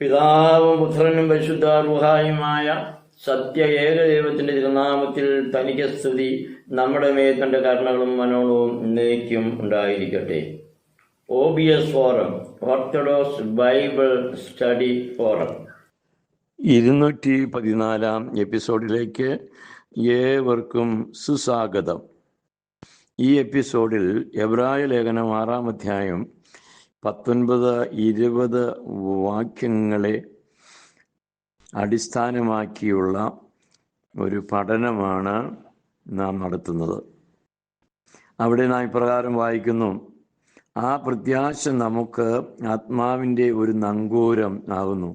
പിതാവും പുത്രനും പരിശുദ്ധ റൂഹായുമായ സത്യ ഏകദൈവത്തിന്റെ തിരുനാമത്തിൽ തനിക്ക് സ്തുതി. നമ്മുടെ മേൽ തന്റെ കരുണകളും മനോണവും എന്നേക്കും ഉണ്ടായിരിക്കട്ടെ. OBS forum, orthodox Bible study forum, 214 എപ്പിസോഡിലേക്ക് ഏവർക്കും സുസ്വാഗതം. ഈ എപ്പിസോഡിൽ എബ്രായ ലേഖനം 6-ാം അധ്യായം 19-20 വാക്യങ്ങളെ അടിസ്ഥാനമാക്കിയുള്ള ഒരു പഠനമാണ് നാം നടത്തുന്നത്. അവിടെ നാം ഇപ്രകാരം വായിക്കുന്നു: ആ പ്രത്യാശ നമുക്ക് ആത്മാവിൻ്റെ ഒരു നങ്കൂരം ആകുന്നു.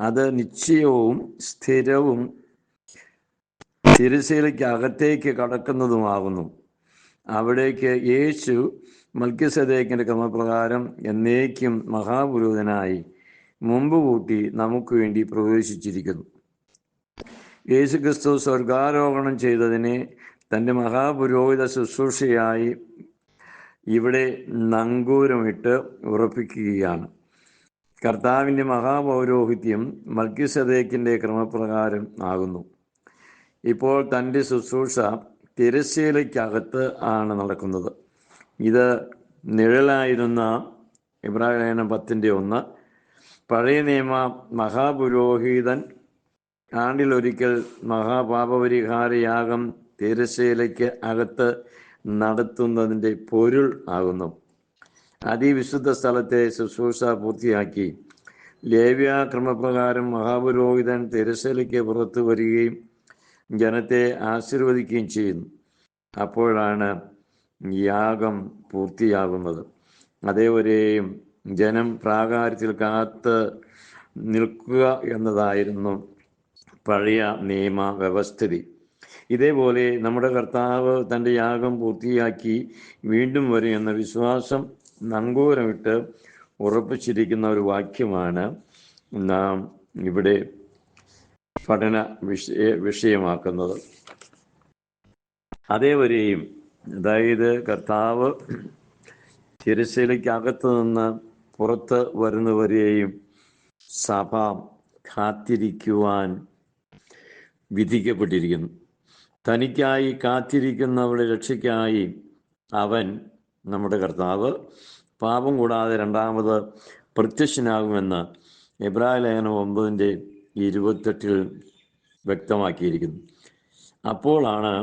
അത് നിശ്ചയവും സ്ഥിരവും തിരശ്ശീലയ്ക്ക് അകത്തേക്ക് കടക്കുന്നതുമാകുന്നു. അവിടേക്ക് യേശു മൽക്കീസേദെക്കിന്റെ ക്രമപ്രകാരം എന്നേക്കും മഹാപുരോഹിതനായി മുമ്പ് കൂട്ടി നമുക്ക് വേണ്ടി പ്രവേശിച്ചിരിക്കുന്നു. യേശുക്രിസ്തു സ്വർഗാരോഹണം ചെയ്തതിനെ തൻ്റെ മഹാപുരോഹിത ശുശ്രൂഷയായി ഇവിടെ നങ്കൂരമിട്ട് ഉറപ്പിക്കുകയാണ്. കർത്താവിൻ്റെ മഹാപൗരോഹിത്യം മൽക്കീസേദെക്കിന്റെ ക്രമപ്രകാരം ആകുന്നു. ഇപ്പോൾ തൻ്റെ ശുശ്രൂഷ തിരശ്ശീലയ്ക്കകത്ത് ആണ് നടക്കുന്നത്. ഇത് നിഴലായിരുന്ന എബ്രായ ലേഖനം 10:1, പഴയ നിയമ മഹാപുരോഹിതൻ ആണ്ടിലൊരിക്കൽ മഹാപാപപരിഹാരയാഗം തിരശ്ശീലയ്ക്ക് അകത്ത് നടത്തുന്നതിൻ്റെ പൊരുൾ ആകുന്നു. അതിവിശുദ്ധ സ്ഥലത്തെ ശുശ്രൂഷ പൂർത്തിയാക്കി ലേവ്യ ക്രമപ്രകാരം മഹാപുരോഹിതൻ തിരശ്ശീലയ്ക്ക് പുറത്തു വരികയും ജനത്തെ ആശീർവദിക്കുകയും ചെയ്യുന്നു. അപ്പോഴാണ് യാഗം പൂർത്തിയാകുന്നത്. അതേവരെയും ജനം പ്രാകാരത്തിൽ കാത്ത് നിൽക്കുക എന്നതായിരുന്നു പഴയ നിയമ വ്യവസ്ഥിതി. ഇതേപോലെ നമ്മുടെ കർത്താവ് തൻ്റെ യാഗം പൂർത്തിയാക്കി വീണ്ടും വരും എന്ന വിശ്വാസം നങ്കൂരമിട്ട് ഉറപ്പിച്ചിരിക്കുന്ന ഒരു വാക്യമാണ് നാം ഇവിടെ പഠന വിഷയമാക്കുന്നത്. അതേവരെയും, അതായത് കർത്താവ് തിരശ്ശീലയ്ക്കകത്ത് നിന്ന് പുറത്ത് വരുന്നവരെയും സഭ കാത്തിരിക്കുവാൻ വിധിക്കപ്പെട്ടിരിക്കുന്നു. തനിക്കായി കാത്തിരിക്കുന്നവരുടെ രക്ഷയ്ക്കായി അവൻ, നമ്മുടെ കർത്താവ്, പാപം കൂടാതെ രണ്ടാമത് പ്രത്യക്ഷനാകുമെന്ന് എബ്രായ ലേഖനം 9:28 വ്യക്തമാക്കിയിരിക്കുന്നു. അപ്പോഴാണ്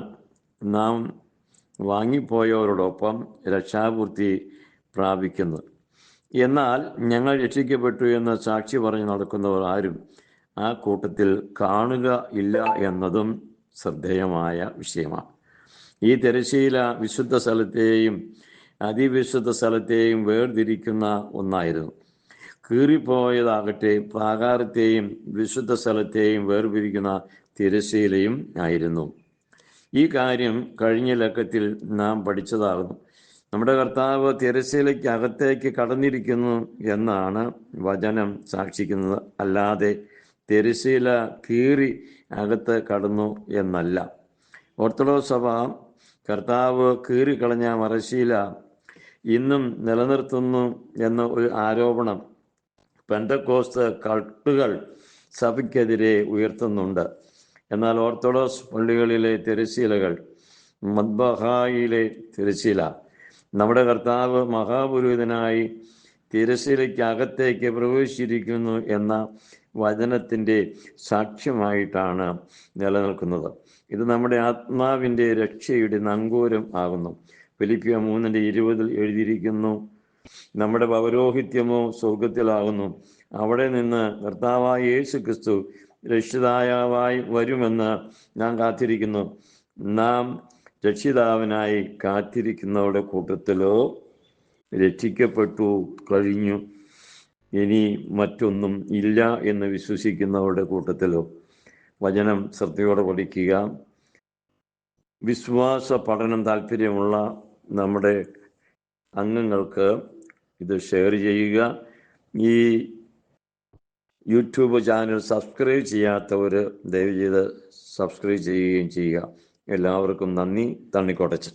നാം വാങ്ങിപ്പോയവരോടൊപ്പം രക്ഷാപൂർത്തി പ്രാപിക്കുന്നത്. എന്നാൽ ഞങ്ങൾ രക്ഷിക്കപ്പെട്ടു എന്ന് സാക്ഷി പറഞ്ഞ് നടക്കുന്നവർ ആരും ആ കൂട്ടത്തിൽ കാണുക ഇല്ല എന്നതും ശ്രദ്ധേയമായ വിഷയമാണ്. ഈ തിരശ്ശീല വിശുദ്ധ സ്ഥലത്തെയും അതിവിശുദ്ധ സ്ഥലത്തെയും വേർതിരിക്കുന്ന ഒന്നായിരുന്നു. കീറിപ്പോയതാകട്ടെ പ്രാകാരത്തെയും വിശുദ്ധ സ്ഥലത്തെയും വേർപിരിക്കുന്ന തിരശ്ശീലയും ആയിരുന്നു. ഈ കാര്യം കഴിഞ്ഞ ലക്കത്തിൽ നാം പഠിച്ചതാകുന്നു. നമ്മുടെ കർത്താവ് തിരശ്ശീലയ്ക്ക് അകത്തേക്ക് കടന്നിരിക്കുന്നു എന്നാണ് വചനം സാക്ഷിക്കുന്നത്, അല്ലാതെ തിരശ്ശീല കീറി അകത്ത് കടന്നു എന്നല്ല. ഓർത്തഡോക്സ് സഭ കർത്താവ് കീറിക്കളഞ്ഞ മറശ്ശീല ഇന്നും നിലനിർത്തുന്നു എന്ന ഒരു ആരോപണം പെന്തക്കോസ്ത് കൾട്ടുകൾ സഭയ്ക്കെതിരെ ഉയർത്തുന്നുണ്ട്. എന്നാൽ ഓർത്തഡോക്സ് പള്ളികളിലെ തിരശ്ശീലകൾ, മദ്ബഹായിലെ തിരശ്ശീല, നമ്മുടെ കർത്താവ് മഹാപുരോഹിതനായി തിരശ്ശീലയ്ക്കകത്തേക്ക് പ്രവേശിച്ചിരിക്കുന്നു എന്ന വചനത്തിൻ്റെ സാക്ഷ്യമായിട്ടാണ് നിലനിൽക്കുന്നത്. ഇത് നമ്മുടെ ആത്മാവിൻ്റെ രക്ഷയുടെ നങ്കൂരം ആകുന്നു. ഫിലിപ്പിയ 3:20 എഴുതിയിരിക്കുന്നു: നമ്മുടെ പൗരോഹിത്യമോ സ്വർഗത്തിലാകുന്നു. അവിടെ നിന്ന് കർത്താവായ യേശു ക്രിസ്തു രക്ഷിതാവായി വരുമെന്ന് നാം കാത്തിരിക്കുന്നു. നാം രക്ഷിതാവിനായി കാത്തിരിക്കുന്നവരുടെ കൂട്ടത്തിലോ രക്ഷിക്കപ്പെട്ടു കഴിഞ്ഞു, ഇനി മറ്റൊന്നും ഇല്ല എന്ന് വിശ്വസിക്കുന്നവരുടെ കൂട്ടത്തിലോ. വചനം ശ്രദ്ധയോടെ പഠിക്കുക. വിശ്വാസ പഠനം താല്പര്യമുള്ള നമ്മുടെ അംഗങ്ങൾക്ക് ഇത് ഷെയർ ചെയ്യുക. ഈ യൂട്യൂബ് ചാനൽ സബ്സ്ക്രൈബ് ചെയ്യാത്തവർ ദയവ് ചെയ്ത് സബ്സ്ക്രൈബ് ചെയ്യുകയും ചെയ്യുക. എല്ലാവർക്കും നന്ദി. തണ്ണിക്കോട്ടച്ചൻ.